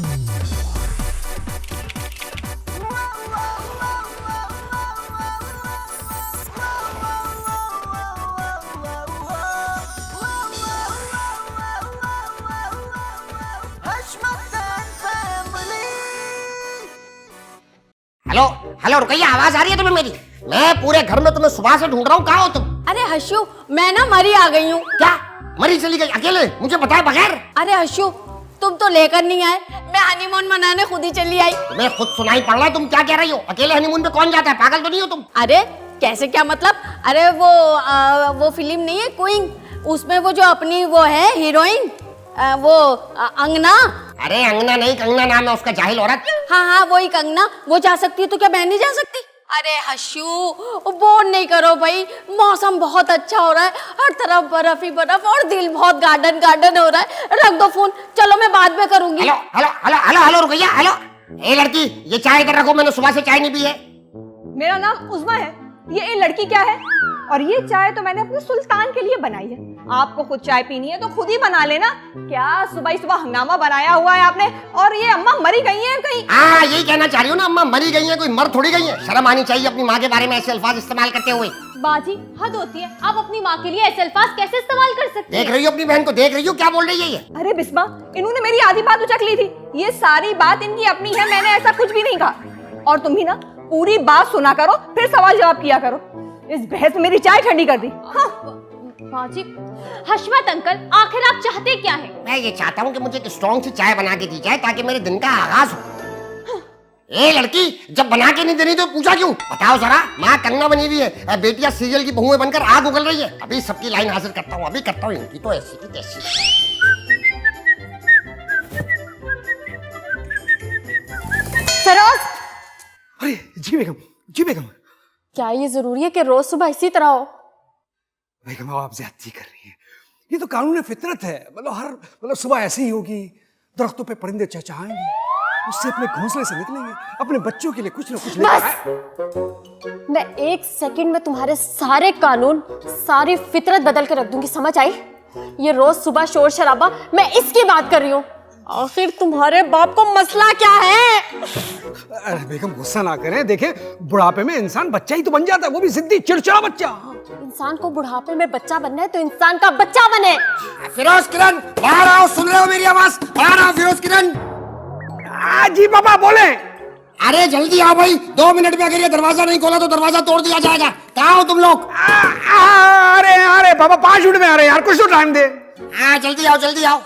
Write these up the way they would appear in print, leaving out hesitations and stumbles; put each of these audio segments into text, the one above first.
Hello hello Ruqaiya, आवाज आ रही है तुम्हें मेरी? मैं पूरे घर में तुम्हें सुबह से ढूंढ रहा हूँ, कहाँ हो तुम? अरे हर्षु, मैं ना मरी आ गई हूँ। क्या मरी चली गई अकेले, मुझे बताए बगैर? अरे हर्षु, तुम तो लेकर नहीं आए, मैं हनीमून मनाने खुद ही चली आई। तुम्हें खुद सुनाई पड़ रहा है, तुम क्या कह रही हो? अकेले हनीमून पे कौन जाता है? पागल तो नहीं हो तुम? अरे कैसे, क्या मतलब? अरे वो फिल्म नहीं है क्वीन, उसमें वो जो अपनी वो है हीरोइन, वो अंगना। अरे अंगना नहीं, कंगना नाम है उसका, जाहिल औरत। हाँ हाँ वही कंगना, वो जा सकती है तो क्या मैं नहीं जा सकती? अरे हर्षु, बोर नहीं करो भाई, मौसम बहुत अच्छा हो रहा है, हर तरफ बर्फ ही बर्फ और दिल बहुत गार्डन गार्डन हो रहा है। रख दो फोन, चलो मैं बाद में करूंगी। Hello hello hello hello hello Rukaiya, hello. ए लड़की, ये चाय इधर रखो, मैंने सुबह से चाय नहीं पी है। मेरा नाम उज़्मा है। ये लड़की क्या है? और ये चाय तो मैंने अपने सुल्तान के लिए बनाई है। आपको खुद चाय पीनी है तो खुद ही बना लेना। क्या सुबह सुबह हंगामा बनाया हुआ है आपने? और ये अम्मा मरी गई हैं कहीं? हाँ यही कहना चाह रही हूँ ना, अम्मा मरी गई है, कोई मर थोड़ी गई है। शर्म आनी चाहिए अपनी माँ के बारे में ऐसे अल्फाज इस्तेमाल करते हुए। बाजी हद होती है, आप अपनी माँ के लिए ऐसे अल्फाज कैसे इस्तेमाल कर सकते हैं? देख रही हो अपनी बहन को, देख रही हो क्या बोल रही है ये? अरे बिस्मा, इन्होंने मेरी आधी बात उचक ली थी। ये सारी बात इनकी अपनी है, मैंने ऐसा कुछ भी नहीं कहा। और तुम भी ना पूरी बात सुना करो, फिर सवाल जवाब किया करो। इस बहस में मेरी चाय ठंडी कर दी। हाँ। बाजी, हशमत अंकल, आखिर आप चाहते क्या है? मैं ये चाहता हूँ कि मुझे एक स्ट्रॉन्ग सी चाय बना के दी जाए ताकि मेरे दिन का आगाज हो। ए लड़की, जब बना के नहीं देनी तो पूछा क्यों? बताओ जरा। माँ कंगना बनी हुई है, बेटियां सीरियल की बहुएं बनकर आग उगल रही है। अभी सबकी लाइन हाजिर करता हूँ, अभी करता हूँ इनकी तो ऐसी की तैसी। फिरोज, अरे जी बेगम, जी बेगम। क्या ये जरूरी है कि रोज सुबह इसी तरह हो? बेगम आप ज्यादती कर रही हैं। ये तो कानून फितरत है, मतलब सुबह ऐसे ही होगी। दरख्तों पे परिंदे चहचहाएंगे, उससे अपने घोंसले से निकलेंगे, अपने बच्चों के लिए कुछ न कुछ बस, मैं एक सेकंड में तुम्हारे सारे कानून, सारी फितरत बदल के रख दूंगी, समझ आई? ये रोज सुबह शोर शराबा, मैं इसकी बात कर रही हूँ। आखिर तुम्हारे बाप को मसला क्या है? अरे बेगम गुस्सा ना करें, देखें बुढ़ापे में इंसान बच्चा ही तो बन जाता है, वो भी जिद्दी चिड़चिड़ा बच्चा। इंसान को बुढ़ापे में बच्चा बनना है तो इंसान का बच्चा बने। फिरोज किरण, बाहर आओ, सुन रहे हो मेरी आवाज? बाहर आओ फिरोज किरण। जी पापा बोले। अरे जल्दी आओ भाई, 2 मिनट में अगर ये दरवाजा नहीं खोला तो दरवाजा तोड़ दिया जाएगा। कहाँ हो तुम लोग? अरे अरे पापा 5 मिनट में आ रहे यार, कुछ तो टाइम दे। हाँ जल्दी आओ, जल्दी आओ।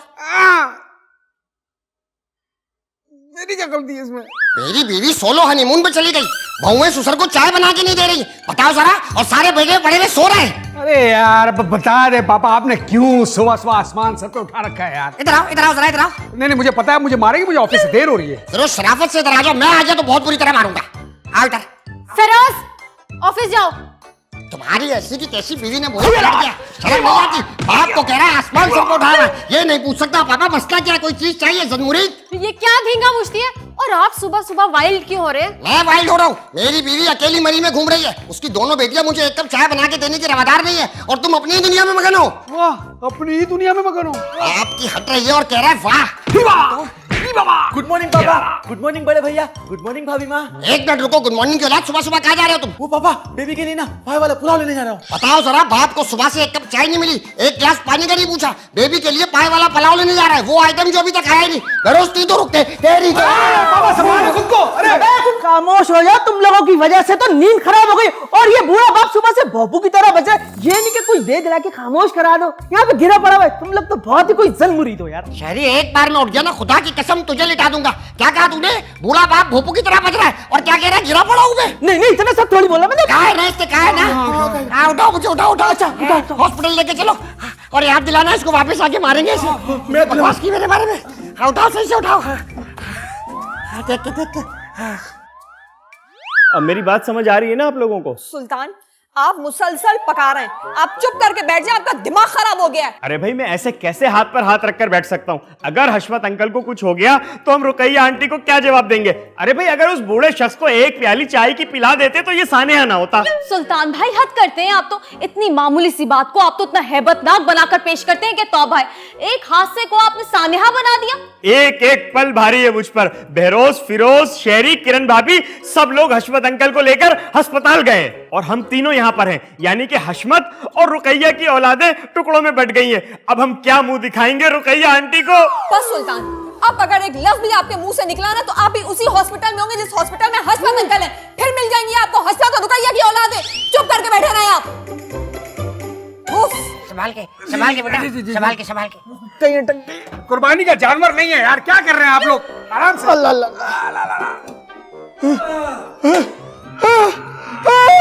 मेरी क्या गलती है इसमें? मेरी बीवी सोलो हनीमून पे चली गई, बहुएं ससुर को चाय बना के नहीं दे रही। बताओ जरा, और सारे बेटे बड़े में सो रहे हैं। अरे यार बता दे पापा, आपने क्यों सुबह सुबह आसमान सर पे उठा रखा है यार? इधर आओ, इधर आओ जरा, इधर आओ। नहीं मुझे पता है, मुझे मारेगी, मुझे ऑफिस से देर हो रही है। फिरोज शराफत से इधर आ जाओ, मैं आ गया तो बहुत बुरी तरह मारूंगा। आओ इधर। फिरोज, ऑफिस जाओ। तुम्हारी ऐसी की तैसी बीवी ने मुझे पलट दिया, शर्म नहीं आती? बाप को कह रहा है आसमान सर पे उठा रहा है, ये नहीं पूछ सकता पापा मसला क्या है? कोई चीज चाहिए जरूरी? ये क्या धींगा मुश्ती है? और आप सुबह सुबह वाइल्ड क्यों हो रहे हैं? मैं वाइल्ड हो रहा हूँ? मेरी बीवी अकेली मरी में घूम रही है, उसकी दोनों बेटियां मुझे एक कप चाय बना के देने की रवादार नहीं है, और तुम अपनी ही दुनिया में मगन हो। वाह, अपनी ही दुनिया में मगन हो। आपकी हट रही है और कह रहा है वाह। गुड मॉर्निंग पापा, गुड मॉर्निंग बड़े भैया, गुड मॉर्निंग भाभी माँ। एक मिनट रुको, गुड मॉर्निंग के बाद सुबह सुबह कहाँ जा रहे हो तुम? वो पापा बेबी के लिए ना भाई वाला पुलाव लेने जा रहा हूँ। बताओ जरा, बाप को सुबह से एक कप चाय नहीं मिली, एक गिलास पानी का नहीं पूछा, बेबी के लिए पाए वाला पुलाव लेने जा रहा है, वो आइटम जो अभी तक आया ही नहीं। बेरोजती तो रुकते तेरी तो। पापा संभालो खुद को। अरे खामोश हो जाओ, तुम लोगों की वजह से तो नींद खराब हो गई, और ये बूढ़ा बाप सुबह से भोपू की तरह बचे। ये नहीं कि कोई दे दिला के खामोश करा दो, यहाँ पे गिरा पड़ा है। तुम लोग तो बहुत ही कोई जन मुरीद हो यार। शहरी एक बार में उठ गया ना, खुदा की कसम तुझे लिटा दूंगा। क्या कहा तूने? बूढ़ा बाप भोपू की तरह बज रहा है, और क्या कह रहा है? गिरा पड़ा हूँ मैं? नहीं नहीं, इतना सब थोड़ी बोला मैंने। कहा है ना, इससे कहा है ना। हाँ उठाओ मुझे, उठाओ उठाओ। अच्छा हॉस्पिटल लेके चलो, और याद दिलाना इसको, वापस आके मारेंगे इसे। मैं बकवास की मेरे बारे में। हाँ उठाओ, सही से उठाओ। देख के। अब मेरी बात समझ आ रही है ना आप लोगों को? सुल्तान, आप मुसलसल पका रहे हैं। आप चुप करके बैठ जाए, आपका दिमाग खराब हो गया है। अरे भाई, मैं ऐसे कैसे हाथ पर हाथ रखकर बैठ सकता हूँ? अगर हशमत अंकल को कुछ हो गया तो हम रुकैया आंटी को क्या जवाब देंगे? अरे भाई, अगर उस बूढ़े शख्स को एक प्याली चाय की पिला देते तो ये सानेहा ना होता। सुल्तान भाई, हद करते हैं आप तो। इतनी मामूली सी बात को आप तो इतना हैबतनाक बनाकर पेश करते हैं कि तौबा है, एक हादसे को आपने सानेहा बना दिया। एक एक पल भारी है मुझ पर। बहरोज, फिरोज, शेरी, किरण भाभी सब लोग हशमत अंकल को लेकर अस्पताल गए और हम तीनों यहाँ पर हैं, यानी कि हशमत और रुकैया की औलादें टुकड़ों में बट गई हैं। अब हम क्या मुंह दिखाएंगे रुकैया आंटी को? बस सुल्तान, अब अगर एक लफ्ज भी आपके मुंह से निकला ना तो आप भी उसी हॉस्पिटल में होंगे जिस हॉस्पिटल में हशमत अंकल है। फिर मिल जाएंगी आपको हशमत और रुकैया की औलादें। चुप करके बैठे रहे आप। उफ। संभाल के बेटा, संभाल के कहीं कुर्बानी का जानवर नहीं है यार, क्या कर रहे हैं आप लोग? आराम से।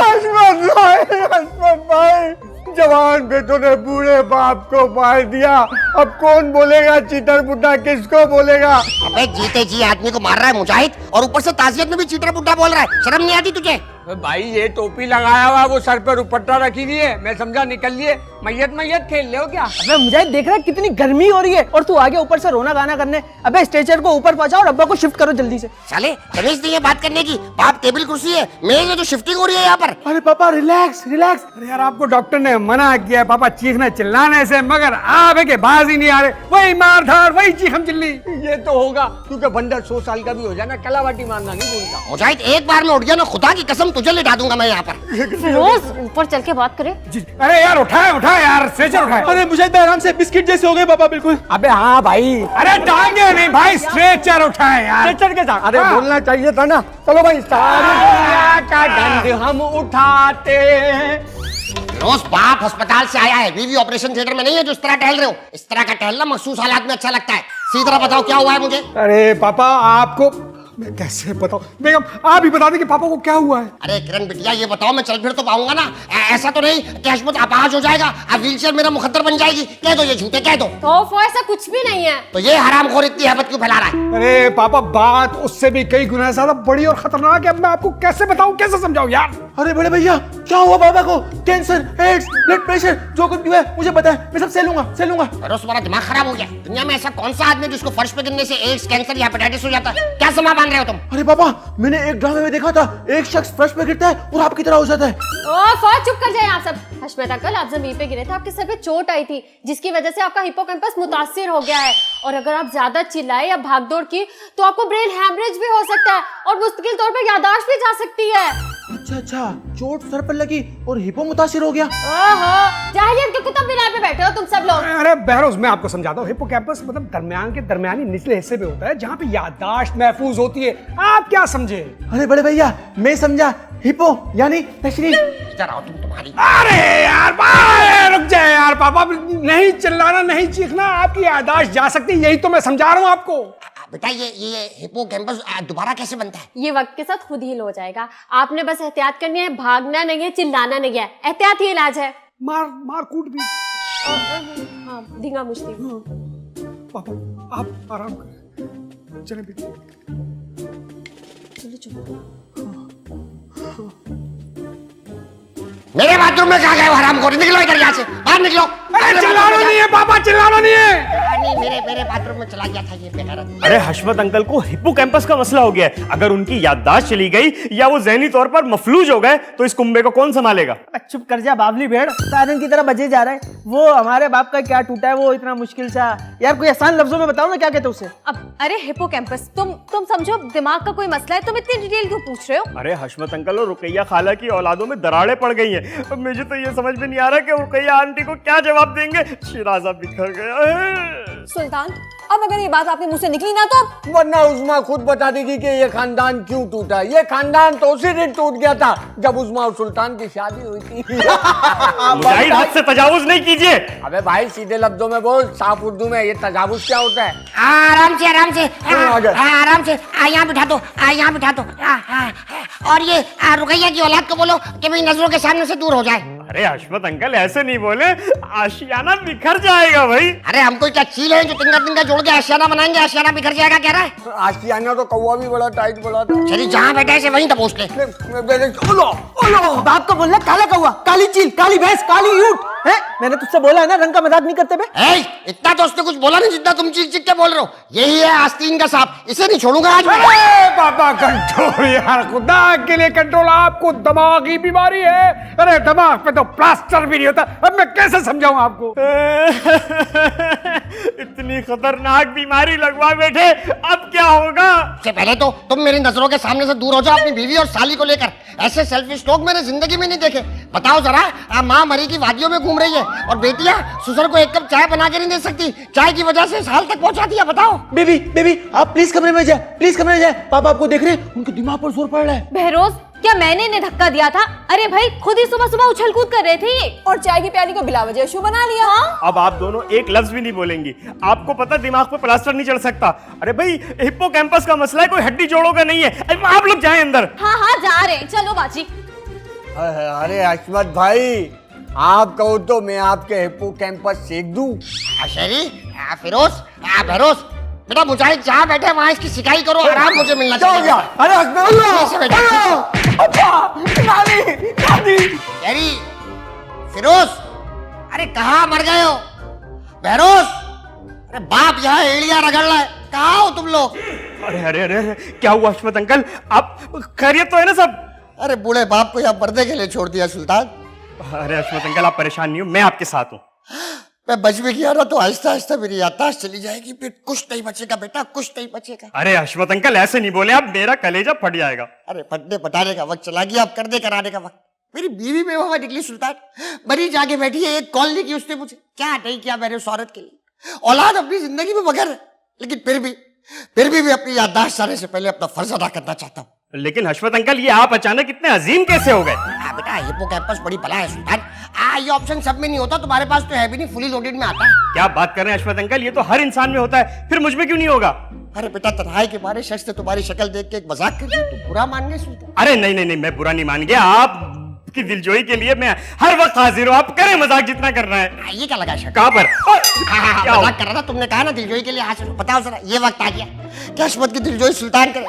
हशमत भाई, जवान बेटों ने बूढ़े बाप को मार दिया। अब कौन बोलेगा चीटर बुड्ढा, किसको बोलेगा? अबे जीते जी आदमी को मार रहा है मुजाहिद, और ऊपर से ताजियत में भी चीटर बुड्ढा बोल रहा है। शर्म नहीं आती तुझे? भाई ये टोपी लगाया हुआ, वो सर पर दुपट्टा रखी हुई है, मैं समझा निकल लिए मैयत खेल ले हो क्या? अबे मुझे देख रहा है कितनी गर्मी हो रही है और तू आगे ऊपर से रोना गाना करने। अबे स्ट्रेचर को ऊपर पहुंचाओ और अब्बा को शिफ्ट करो जल्दी से। साले तमीज नहीं है बात करने की। बाप टेबल कुर्सी है, मेज है, तो शिफ्टिंग हो रही है यहाँ पर। अरे पापा रिलैक्स रिलैक्स। अरे यार, आपको डॉक्टर ने मना किया है पापा चीखने चिल्लाने से, मगर आप है कि बाज ही नहीं आ रहे। वही मार धार, वही चीखम चिल्ली। ये तो होगा क्योंकि बंदा 100 साल का भी हो जाए ना, कलावाटी मारना नहीं भूलता। मुजाहिद एक बार में उठ गया ना, खुदा की कसम तुझे लिटा दूंगा मैं यहाँ पर। फिरोज, ऊपर चल के बात करे। अरे यार उठाए यार, स्ट्रेचर उठाए। अरे मुझे आराम से बिस्किट जैसे हो गए पापा, बिल्कुल। अबे हाँ भाई, अरे टांगे नहीं भाई, स्ट्रेचर उठाए यार। स्ट्रेचर के साथ। अरे बोलना चाहिए था ना। चलो भाई, सारी दुनिया का दंड हम उठाते हैं। रोज बाप अस्पताल से आया है, बीवी ऑपरेशन थिएटर में नहीं है जो इस तरह टहल रहे हो। इस तरह का टहलना मखसूस हालात में अच्छा लगता है। सीधी तरह बताओ क्या हुआ है मुझे? अरे पापा, आपको मैं कैसे बताऊं? बेगम आप ही बता दें कि पापा को क्या हुआ है। अरे किरण बिटिया, ये बताओ मैं चल फिर तो पाऊंगा ना? ऐसा तो नहीं कि हशमत अपाहज हो जाएगा, अब व्हीलचेयर मेरा मुकद्दर बन जाएगी? कह दो ये झूठे, कह दो। तो ऐसा कुछ भी नहीं है। तो ये हरामखोर इतनी हैबत क्यों फैला रहा है? अरे पापा, बात उससे भी कई गुना ज्यादा बड़ी और खतरनाक है। अब मैं आपको कैसे बताऊं, कैसे समझाऊं यार? अरे बड़े भैया, क्या हुआ पापा को? कैंसर, एड्स, ब्लड प्रेशर, जो कुछ भी है मुझे पता है, मैं सब सह लूंगा। अरे तुम्हारा दिमाग खराब हो गया। दुनिया में ऐसा कौन सा आदमी जिसको फर्श पे गिरने से एड्स, कैंसर या हेपेटाइटिस हो जाता है? क्या समा बांध रहे हो तुम? अरे पापा, मैंने एक ड्रामे में देखा था, एक शख्स फर्श पे गिरता है और आपकी तरह हो जाता है। ओ फौज, चुप कर जाए आप सब। हशमत अंकल, आप जमीन पे गिरे थे, आपके सर पे चोट आई थी जिसकी वजह से आपका हिप्पोकैम्पस मुतासिर हो गया है, और अगर आप ज्यादा चिल्लाए या भागदौड़ की तो आपको ब्रेन हैमरेज भी हो सकता है और मुश्किल तौर पर याददाश्त भी जा सकती है। अच्छा, चोट सर पर लगी और हिप्पो मुतासिर हो गया। ओहो, जाहिलियत के कुतुब मीनार पे बैठे हो तुम सब लोग। अरे बहरोज, मैं आपको समझाता हूँ। हिप्पोकैम्पस मतलब दरमियान के दरमियानी निचले हिस्से पे होता है जहाँ पे याददाश्त महफूज होती है। आप क्या समझे? अरे बड़े भैया, मैं समझा हिप्पो यानी तशरीफ। इधर आओ तुम्हारी। अरे यार रुक जाए यार पापा, नहीं चिल्लाना, नहीं चीखना, आपकी याददाश्त जा सकती है, यही तो मैं समझा रहा हूँ आपको। बेटा ये हिप्पोकैम्पस दोबारा कैसे बनता है? ये वक्त के साथ खुद हील हो जाएगा। आपने बस एहतियात करनी है, भागना नहीं है, चिल्लाना नहीं है। एहतियात ही इलाज है। मार कूट भी। हाँ, धींगा मुश्ती। पापा आप आराम करें, चले बेटी। चलो चलो। मेरे बाथरूम में कहाँ गए हो हरामखोर? निकलो इधर यहाँ से, बाहर निकलो। अरे चिल्लाना नहीं है पापा, चिल्लाना नहीं है। मेरे बाथरूम में चला गया था ये बेगैरत। अरे हशमत अंकल को हिप्पोकैम्पस का मसला हो गया है। अगर उनकी याददाश्त चली गई या वो ज़हनी तौर पर मफलूज हो गए तो इस कुंबे को कौन संभालेगा? चुप कर जा बावली भेड़, सारन की तरह बजे जा रहा है। वो हमारे बाप का क्या टूटा है वो इतना मुश्किल सा। यार कोई आसान लफ्जों में बताओ ना, क्या कहते उसे? अब अरे हिप्पोकैम्पस, तुम समझो दिमाग का कोई मसला है, तुम इतनी डिटेल क्यों पूछ रहे हो? अरे हशमत अंकल और रुकैया खाला की औलादों में दरारें पड़ गई हैं। अब मुझे तो ये समझ में नहीं आ रहा कि रुकैया आंटी को क्या जवाब देंगे। शिराजा बिखर गया है। सुल्तान, अब अगर ये बात आपके मुंह से निकली ना तो वरना उस्मा खुद बता देगी कि ये खानदान क्यों टूटा। ये खानदान तो उसी दिन टूट गया था जब उस्मा और सुल्तान की शादी हुई थी। मुजाहिद, हद से तजावुज नहीं कीजिए। अबे भाई सीधे लफ्जों में बोल, साफ उर्दू में। ये तजावुज क्या होता है? आराम से आराम से आ गए। आराम से यहाँ बिठा दो, यहाँ बिठा दो। और ये रुकैया की औलाद को बोलो कि मेरी नजरों के सामने से दूर हो जाए। अरे हशमत अंकल ऐसे नहीं बोले, आशियाना बिखर जाएगा भाई। अरे हमको क्या चील है जो तिंगा तिंगा जोड़ के आशियाना बनाएंगे? आशियाना बिखर जाएगा कह रहा है? आशियाना तो कौवा भी बड़ा टाइट बोला था। चलिए जहाँ बैठे ऐसे वहीं दबोच ले। बाप को बोलना काला कौवा, काली चील, काली भैंस, काली ऊंट है। मैंने तुझसे बोला है ना रंग का मजाक नहीं करते बे। इतना तो उसने कुछ बोला नहीं जितना तुम चीख चीख के बोल रहे हो। यही है आस्तीन का सांप, इसे नहीं छोड़ूंगा आज मैं। पापा कंट्रोल यार, खुदा के लिए कंट्रोल। आपको दिमागी बीमारी है। अरे दिमाग पे तो प्लास्टर भी नहीं होता। अब मैं कैसे समझाऊं आपको? इतनी खतरनाक बीमारी लगवा बैठे, अब क्या होगा? सबसे पहले तो तुम मेरी नजरों के सामने से दूर हो जाओ अपनी बीवी और साली को लेकर। ऐसे सेल्फिश लोग मैंने जिंदगी में नहीं देखे। बताओ जरा, माँ मरी की वादियों में घूम रही है और बेटियां ससुर को एक कप चाय बना के नहीं दे सकती। चाय की वजह से इस हाल तक पहुंचा दिया। बताओ बेबी बेबी आप प्लीज कमरे में जाए, प्लीज कमरे में जाए। पापा आपको देख रहे हैं, उनके दिमाग पर जोर पड़ रहा है। बहरोज, क्या मैंने इन्हें धक्का दिया था? अरे भाई खुद ही सुबह सुबह उछल कूद कर रहे थे ये। और चाय की प्याली को बिला वजह शू बना लिया। हाँ? अब आप दोनों एक लफ्ज भी नहीं बोलेंगी। आपको पता दिमाग पे प्लास्टर नहीं चढ़ सकता। अरे भाई हिप्पोकैम्पस का मसला है, कोई हड्डी जोड़ों का नहीं है। आप लोग जाएं अंदर। हाँ हाँ जा रहे हैं, चलो बाजी। अरे हशमत भाई, आप कहो तो मैं आपके हिप्पोकैम्पस सेक दूं। शेरी, फिरोज, बहरोज, बेटा मुजाहिद जहाँ बैठे वहाँ इसकी सिकाई करो। आराम मुझे मिलना चाहिए। अरे शेरी, फिरोज, अरे कहाँ मर गए हो? बहरोज, अरे बाप यहाँ एड़िया रगड़ रहा है। कहाँ हो तुम लोग? अरे अरे अरे अरे, क्या हुआ हशमत अंकल? आप खैरियत तो है ना सब? अरे बूढ़े बाप को यहाँ पर्दे के लिए छोड़ दिया सुल्तान। अरे हशमत अंकल आप परेशान नहीं हो, मैं आपके साथ हूँ। मैं बच भी गया ना तो आहिस्ता आहिस्ता मेरी याददाश्त चली जाएगी। फिर कुछ नहीं बचेगा बेटा, कुछ नहीं बचेगा। अरे हशमत अंकल ऐसे नहीं बोले आप, मेरा कलेजा फट जाएगा। अरे फटने पटाने का वक्त चला गया, अब करने कराने का वक्त। मेरी बीवी बेवफा निकली सुल्तान, मरी जाके बैठी है। एक कॉल नहीं की उसने मुझे। क्या नहीं किया मैंने उस औरत के लिए। औलाद अपनी जिंदगी में बगैर है, लेकिन फिर भी मैं अपनी याददाश्त जाने से पहले अपना फर्ज अदा करना चाहता हूँ। लेकिन हशमत अंकल ये आप अचानक इतने अजीम कैसे हो गए? बेटा हिप्पोकैम्पस बड़ी बला है सुल्तान। ये ऑप्शन सब में नहीं होता, तुम्हारे पास तो है भी नहीं, फुली लोडेड में आता है। क्या बात कर रहे हैं हशमत अंकल, ये तो हर इंसान में होता है, फिर मुझ में क्यों नहीं होगा? अरे बेटा तन्हाई के मारे शख्स ने तुम्हारी शक्ल देख के एक मजाक कर दिया, तुम बुरा मान गए सुल्तान। अरे नहीं नहीं नहीं, मैं बुरा नहीं मान गया। आपकी दिलजोई के लिए मैं हर वक्त हाजिर हूँ। आप करें मजाक जितना करना है। ये क्या लगा शक? कहाँ पर? मजाक कर रहा था, तुमने कहा ना दिलजोई के लिए हाजिर हूँ। बताओ जरा, ये वक्त आ गया क्या हशमत की दिलजोई सुल्तान करे?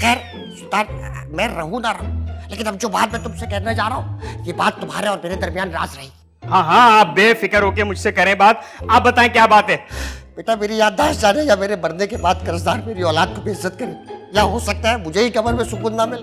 खैर सुल्तान, मैं रहूं ना रहूं, लेकिन अब जो बात मैं तुमसे कहने जा रहा हूँ, ये बात तुम्हारे और मेरे दरमियान राज रही। हाँ हाँ, आप बेफिक्र होके मुझसे करें बात। आप बताएं क्या बात है? बेटा मेरी याददाश्त जाने या मेरे मरने के बाद कर्जदार मेरी औलाद को बेइज्जत करे, या हो सकता है मुझे ही कब्र में सुकून ना मिले,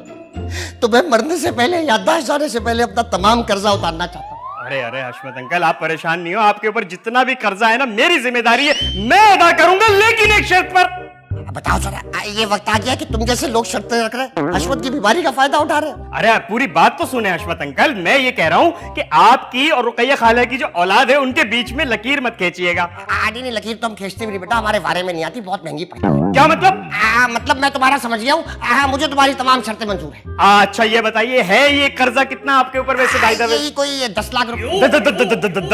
तो मैं मरने से पहले, याददाश्त जाने से पहले अपना तमाम कर्जा उतारना चाहता हूँ। अरे अरे हशमत अंकल आप परेशान नहीं हो, आपके ऊपर जितना भी कर्जा है ना मेरी जिम्मेदारी है, मैं अदा करूंगा, लेकिन एक शर्त पर। बताओ जरा, ये वक्त आ गया कि तुम जैसे लोग शर्तें रख रहे हैं, हशमत की बीमारी का फायदा उठा रहे हैं। अरे पूरी बात तो सुने हशमत अंकल, मैं ये कह रहा हूँ कि आपकी और रुकैया खाला की जो औलाद है उनके बीच में लकीर मत खींचिएगा। नहीं लकीर तो हम खींचते भी नहीं बेटा, हमारे बारे में नहीं आती, बहुत महंगी पड़ती है। क्या मतलब? मतलब मैं तुम्हारा समझ गया हूँ। मुझे तुम्हारी तमाम शर्तें मंजूर है। अच्छा ये बताइए, है ये कर्जा कितना आपके ऊपर वैसे? यही कोई 10 लाख रुपए।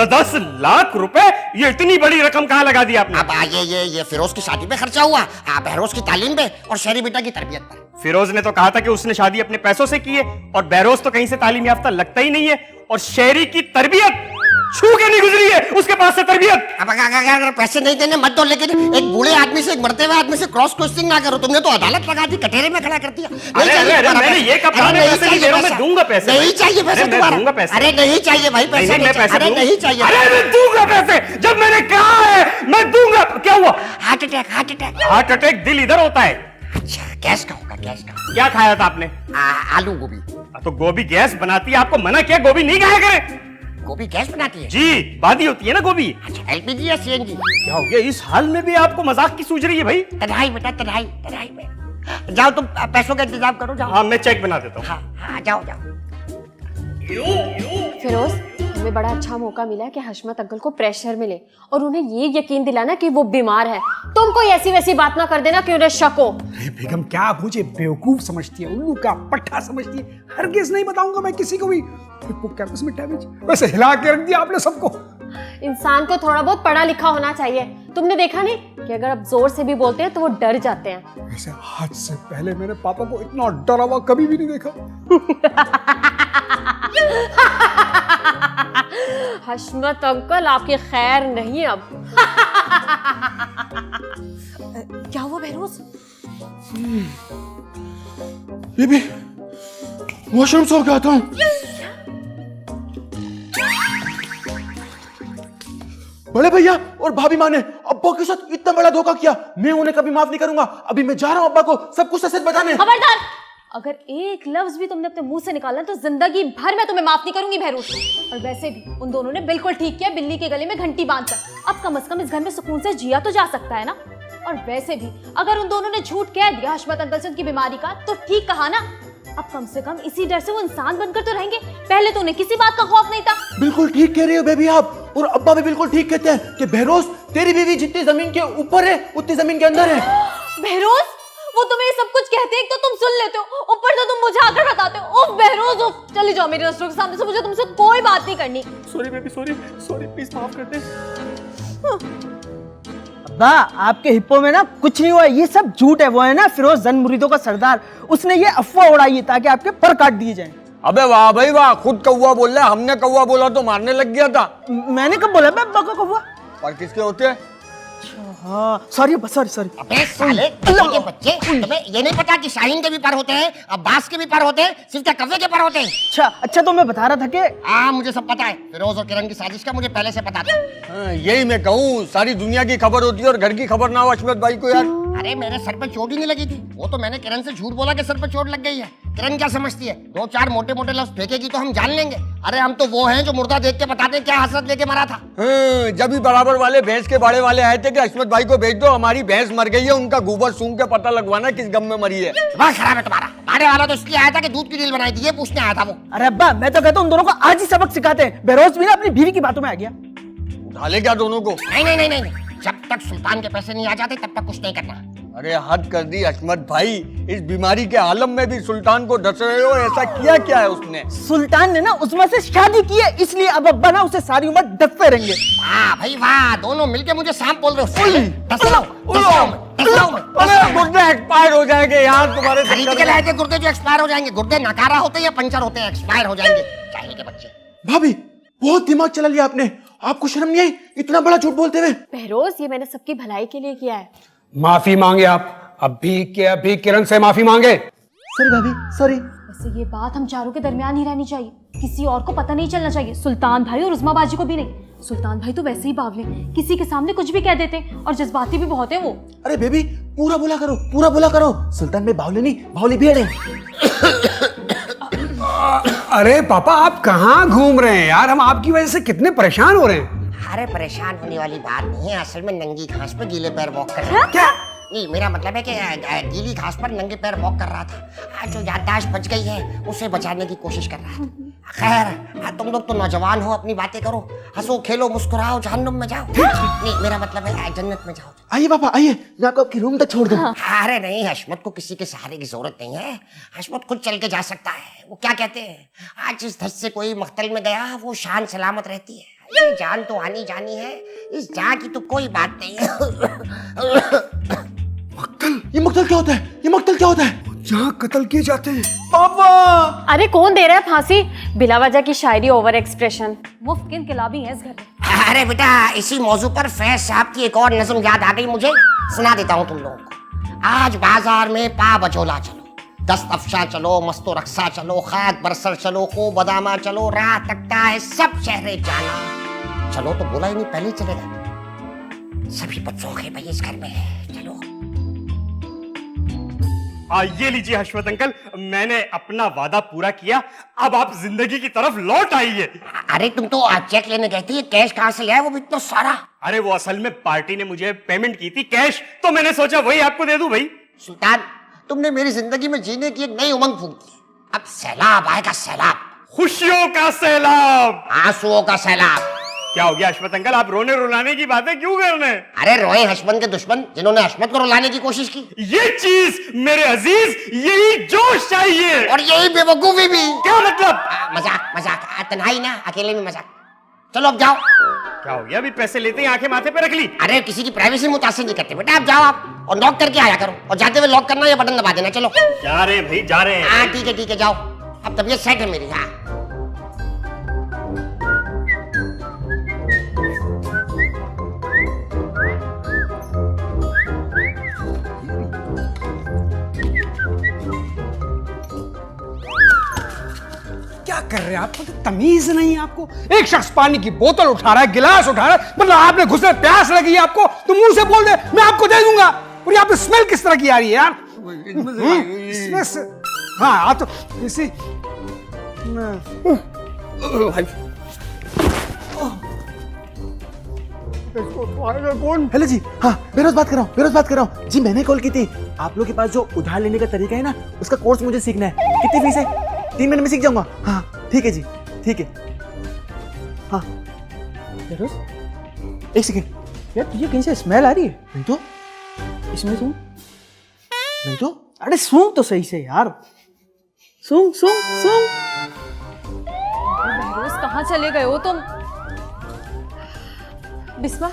10 लाख रुपए? ये इतनी बड़ी रकम कहाँ लगा दी आपने? अब ये फिरोज की शादी पे खर्चा हुआ, बहरोज की तालीम पे और शहरी बेटा की तरबियत पर। फिरोज ने तो कहा था कि उसने शादी अपने पैसों से की है, और बहरोज तो कहीं से तालीम याफ्ता लगता ही नहीं है, और शहरी की तरबियत छू के नहीं गुजरी है उसके पास से तरबियत। अब अगर पैसे नहीं देने मत दो, लेकिन एक बूढ़े आदमी से, एक मरते हुए आदमी से क्रॉस क्वेश्चनिंग ना करो। तुमने तो अदालत लगा दी, कटहरे में खड़ा कर दिया। मैंने ये कहा था, मैं पैसे नहीं दे रहा हूं, मैं दूंगा पैसे। नहीं चाहिए पैसे तुम्हारा। दूंगा पैसे। अरे नहीं चाहिए भाई पैसे, मैं पैसे नहीं चाहिए। अरे मैं दूंगा पैसे, जब मैंने कहा है मैं दूंगा। क्या हुआ? Heart attack. हार्ट अटैक दिल इधर होता है। अच्छा गैस का होगा, गैस का। क्या खाया था आपने? आलू गोभी। तो गोभी गैस बनाती है, आपको मना किया गोभी नहीं खाया करें। गोभी गैस बनाती है? जी, बादी होती है ना गोभी। अच्छा एलपीजी या सीएनजी? क्या हो गया, इस हाल में भी आपको मजाक की सूझ रही है भाई? तन्हाई बेटा, तन्हाई में। जाओ तुम पैसों का इंतजाम करो, जाओ। हाँ मैं चेक बना देता हूँ। हाँ जाओ। फिरोज, हमें बड़ा अच्छा मौका मिला है कि हशमत अंकल को प्रेशर मिले और उन्हें ये यकीन दिलाना कि वो बीमार है। तुम कोई ऐसी वैसी बात ना कर देना कि उन्हें शक हो। अरे बेगम, क्या आप मुझे बेवकूफ समझती है, उल्लू का पट्टा समझती है? हरगिज नहीं बताऊंगा मैं किसी को भी। हिप्पोकैम्पस में डैमेज, वैसे हिला के रख दिया आपने सबको। इंसान को थोड़ा बहुत पढ़ा लिखा होना चाहिए। तुमने देखा नहीं कि अगर आप जोर से भी बोलते हैं तो वो डर जाते हैं। वैसे आज से पहले मैंने पापा को इतना डरा हुआ कभी भी नहीं देखा। हशमत अंकल आपकी खैर नहीं अब। क्या हुआ बहरोज? बेबी वॉशरूम से होके आता हूँ। बड़े भैया और भाभी माँ ने अब्बा के साथ इतना बड़ा धोखा किया, मैं उन्हें कभी माफ नहीं करूंगा। अभी मैं जा रहा हूँ अब्बा को सब कुछ सच बताने। खबरदार, अगर एक लफ्ज भी तुमने अपने मुंह से निकाला तो जिंदगी भर मैं तुम्हें माफ नहीं करूंगी बहरोज। और वैसे भी उन दोनों ने बिल्कुल ठीक किया बिल्ली के गले में घंटी बांधकर। अब कम से कम इस घर में सुकून से जिया तो जा सकता है ना। और वैसे भी अगर उन दोनों ने झूठ कह दिया हशमत अंकल से उनकी बीमारी का, तो ठीक कहा ना। अब कम से कम इसी डर से वो इंसान बनकर तो रहेंगे। पहले तो उन्हें किसी बात का खौफ नहीं था। बिल्कुल ठीक कह रही हो बेबी आप, और अब्बा भी बिल्कुल ठीक कहते हैं कि बहरोज तेरी बीवी जितनी जमीन के ऊपर है उतनी जमीन के अंदर है। बहरोज, वो तुम्हें ये सब कुछ कहते हैं तो तुम सुन लेते हो, ऊपर से तुम मुझे आकर बताते हो। ओह बहरोज, ओह, चले जाओ मेरे नजरों के सामने से, मुझे तुमसे कोई बात नहीं करनी। Sorry baby, sorry sorry, please माफ कर दे। अब्बा आपके हिप्पो में ना कुछ नहीं हुआ, ये सब झूठ है। वो है ना फिरोज जन मुरीदों का सरदार, उसने ये अफवाह उड़ाई है ताकि आपके पर काट दिए जाएं। अबे वाह भाई वाह, खुद कौवा बोल रहा है, हमने कौवा बोला तो मारने लग गया था। मैंने कब बोला अब्बा का कौवा? और किसके होते हैं? हाँ सॉरी अब्बा, सॉरी सॉरी। अबे साले कौवे के बच्चे, तुम्हें ये नहीं पता कि शाहीन के भी पर होते हैं, अब्बास के भी पर होते हैं, सिर्फ क्या कौवे के पर होते हैं? अच्छा अच्छा, तो मैं बता रहा था कि हाँ मुझे सब पता है, फिरोज और किरण की साजिश का मुझे पहले से पता था। हाँ, यही मैं कहूँ, सारी दुनिया की खबर होती है और घर की खबर ना हो हशमत भाई को यार। अरे मेरे सर पे चोट ही नहीं लगी थी, वो तो मैंने किरण से झूठ बोला कि सर पे चोट लग गई है। किरण क्या समझती है, दो चार मोटे मोटे लफ्ज फेंकेगी तो हम जान लेंगे। अरे हम तो वो हैं जो मुर्दा देख के बताते हैं क्या हसरत लेके मरा था। हाँ, जब भी बराबर वाले भैंस के बाड़े वाले आए थे कि हशमत भाई को भेज दो, हमारी भैंस मर गई है, उनका गोबर सूंघ के पता लगवाना किस गम में मरी है। दिमाग खराब है तुम्हारा। बाड़े वाला तो इसलिए आया था कि दूध की डील बनाई थी, ये पूछने आया था वो। अरे अब्बा मैं तो कहता हूँ उन दोनों को आज ही सबक सिखाते हैं। बहरोज भी ना अपनी बीवी की बातों में आ गया। उठा ले क्या दोनों को? नहीं नहीं नहीं नहीं, जब तक सुल्तान के पैसे नहीं आ जाते तब तक कुछ नहीं करना। अरे हद कर दी हशमत भाई, इस बीमारी के आलम में भी सुल्तान को डस रहे हो, ऐसा किया क्या है उसने? सुल्तान ने ना उस्मा से शादी की है, इसलिए अब अब्बा ना उसे सारी उम्र डसते रहेंगे। वाह भाई वाह, दोनों मिलके मुझे सांप बोल रहे हो। अरे गुर्दे एक्सपायर हो जाएंगे यार तुम्हारे। खरीद के लाए थे गुर्दे जो एक्सपायर हो जाएंगे? गुर्दे नकारा होते हैं या पंचर होते हैं, एक्सपायर हो जाएंगे चाहिए के बच्चे। भाभी बहुत दिमाग चला लिया आपने, आपको शर्म नहीं आई इतना बड़ा झूठ बोलते हुए? बहरोज ये मैंने सबकी भलाई के लिए किया है। माफी मांगे आप अभी के अभी, किरण से माफी मांगे। सॉरी भाभी, सॉरी। वैसे ये बात हम चारों के दरमियान ही रहनी चाहिए, किसी और को पता नहीं चलना चाहिए, सुल्तान भाई और उस्मा बाजी को भी नहीं। सुल्तान भाई तो वैसे ही बावले, किसी के सामने कुछ भी कह देते हैं और जज्बाती भी बहुत है वो। अरे बेबी पूरा बोला करो, पूरा बोला करो। सुल्तान में बावले नहीं, बावली भेड़ है। अरे पापा आप कहाँ घूम रहे हैं यार, हम आपकी वजह से कितने परेशान हो रहे हैं। अरे परेशान होने वाली बात नहीं है, असल में नंगी घास पे गीले पैर वॉक कर रहा था। क्या नहीं, मेरा मतलब है कि गीली घास पर नंगे पैर वॉक कर रहा था। जो याददाश्त बच गई है उसे बचाने की कोशिश कर रहा था। खैर तुम लोग तो नौजवान हो, अपनी बातें करो, हंसो खेलो मुस्कुराओ, जहन्नुम में जाओ। नहीं मेरा मतलब है जन्नत में जाओ। आइए पापा आइए, मैं आपको आपकी रूम तक छोड़ दूं। अरे नहीं, हशमत को किसी के सहारे की जरूरत नहीं है, हशमत खुद चल के जा सकता है। वो क्या कहते हैं, आज जिस धस से कोई मख्तल में गया वो शान सलामत रहती है। ये जान तो आनी जानी है, इस जान की तो कोई बात नहीं है। मक्तल? ये मक्तल क्या होता है? ये मक्तल क्या होता है? जहाँ कत्ल किए जाते हैं। पापा अरे कौन दे रहा है फांसी? बिला वजह की शायरी, ओवर एक्सप्रेशन। मुफ्त के इनकलाबी हैं इस घर में। अरे बेटा, इसी मौजू पर फैज साहब की एक और नज़म याद आ गई मुझे, सुना देता हूँ तुम लोगों को। आज बाजार में पा बचोला चलो, दस्त अफशा चलो, मस्तो रक्सा चलो, खाक बरसर चलो, खूब बदामा चलो, रात तकता है सब शहरे जाना। चलो तो बोला ही नहीं, पहले ही चलेगा। सभी बच्चों के भाई इस घर में है, चलो। ये लीजिए हशमत अंकल, मैंने अपना वादा पूरा किया, अब आप जिंदगी की तरफ लौट आइए। अरे तुम तो आज चेक लेने गए थे, ये कैश कहाँ से लिया है वो भी इतना सारा? अरे वो असल में पार्टी ने मुझे पेमेंट की थी कैश, तो मैंने सोचा वही आपको दे दूं भाई। सुल्तान, तुमने मेरी जिंदगी में जीने की एक नई उमंग फूंकी। अब सैलाब आएगा, सैलाब, खुशियों का सैलाब, आंसुओं का सैलाब। क्या हो गया हशमत अंकल, आप रोने रुलाने की बातें क्यों कर रहे हैं? अरे रोए हशमत के दुश्मन जिन्होंने हशमत को रुलाने की कोशिश की। ये चीज मेरे अजीज, यही जोश चाहिए और यही बेवकूफी भी। क्या मतलब? मजाक मजाक, तन्हाई ना, अकेले में मजाक। चलो अब जाओ। क्या हो गया, अभी पैसे लेते ही आंखें माथे पे रख ली? अरे किसी की प्राइवेसी मुतासिर नहीं करते बेटा, आप जाओ आप, और लॉक करके आया करो, और जाते हुए लॉक करना या बटन दबा देना। चलो जा रहे हैं भाई, जा रहे हैं। हाँ ठीक है जाओ, अब तबीयत सेट है मेरी। हाँ कर रहे हैं आप? मतलब तमीज नहीं है आपको? एक शख्स पानी की बोतल उठा रहा है, गिलास उठा रहा है, मतलब आपने घुसने प्यास लगी है आपको तो मुंह से बोल दे मैं आपको दे दूंगा। और यहाँ पे स्मेल किस तरह की आ रही है यार? इसमें से हाँ तो इसी कौन? हेलो जी, हाँ बेरोज बात कर रहा हूँ, बेरोज बात कर रहा हूँ जी। मैंने कॉल की थी, आप लोग के पास जो उधार लेने का तरीका है ना, उसका कोर्स मुझे सीखना है। कितनी फीस है? 3 महीने में सीख जाऊंगा। हाँ ठीक है जी, ठीक है। हाँ बेरोज एक सेकेंड यार, तुझे कहीं से स्मेल आ रही है? नहीं तो, इसमें सूंघ। नहीं तो। अरे सूंघ तो सही से यार, सूंघ सूंघ सूंघ। बहरोज कहाँ चले गए हो तुम? बिस्मा,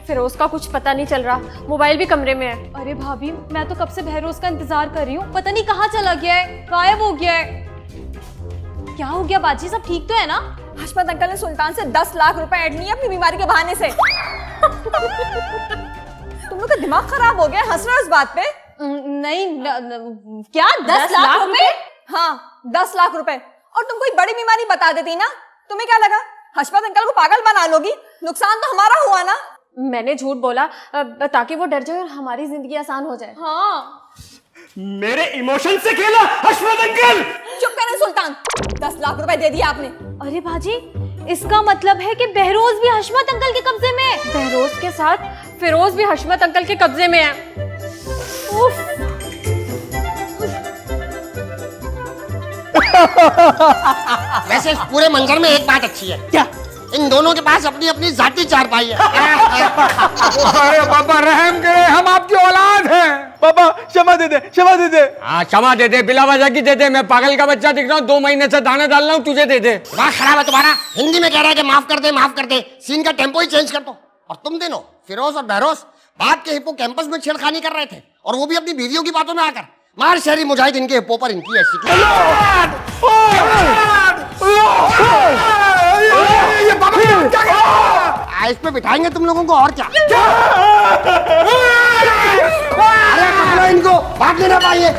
फिरोज का कुछ पता नहीं चल रहा, मोबाइल भी कमरे में है। अरे भाभी, मैं तो कब से बहरोज का इंतजार कर रही हूँ, पता नहीं कहाँ चला गया है, गायब हो गया है। क्या हो गया बाजी, सब ठीक तो है ना? हशमत अंकल ने सुल्तान से 10 लाख रुपए ऐड लिए अपनी बीमारी के बहाने से। तुम लोग का दिमाग खराब हो गया, हंस रहे हो इस बात पे? नहीं क्या 10 लाख रुपए? हाँ 10 लाख रुपए। और तुम कोई बड़ी बीमारी बता देती ना, तुम्हें क्या लगा हशमत अंकल को पागल बना लोगी? नुकसान तो हमारा हुआ ना। मैंने झूठ बोला ताकि वो डर जाए और हमारी जिंदगी आसान हो जाए। हाँ मेरे इमोशन से खेला हशमत अंकल। चुप करें सुल्तान, 10 लाख रुपए दे दिए आपने। अरे बाजी, इसका मतलब है कि बहरोज भी हशमत अंकल के कब्जे में है। बहरोज के साथ फिरोज भी हशमत अंकल के कब्जे में है। उफ। वैसे इस पूरे मंजर में एक बात अच्छी है। क्या? इन दोनों के पास अपनी अपनी जाती चारपाई है। अरे बाबा रहम करे, हम आपकी औलाद हैं। पापा क्षमा दे दे, क्षमा दे दे। हाँ क्षमा दे दे, बिला वजह की दे दे। मैं पागल का बच्चा दिख रहा हूँ, 2 महीने से दाना डाल रहा हूँ, तुझे दे दे। दिमाग खराब है तुम्हारा। हिंदी में कह रहा है कि माफ कर दे माफ कर दे, सीन का टेम्पो ही चेंज कर दो। और तुम दोनों फिरोज और बहरोज बाप के हिप्पो कैंपस में छेड़खानी कर रहे थे, और वो भी अपनी बीवियों की बातों में आकर। मार शहरी मुजाहिद इनके हिप्पो पर इनकी ऐसी। इस पे बिठाएंगे तुम लोगों को, और क्या? अरे पकड़ो इनको, भागने ना पाइए।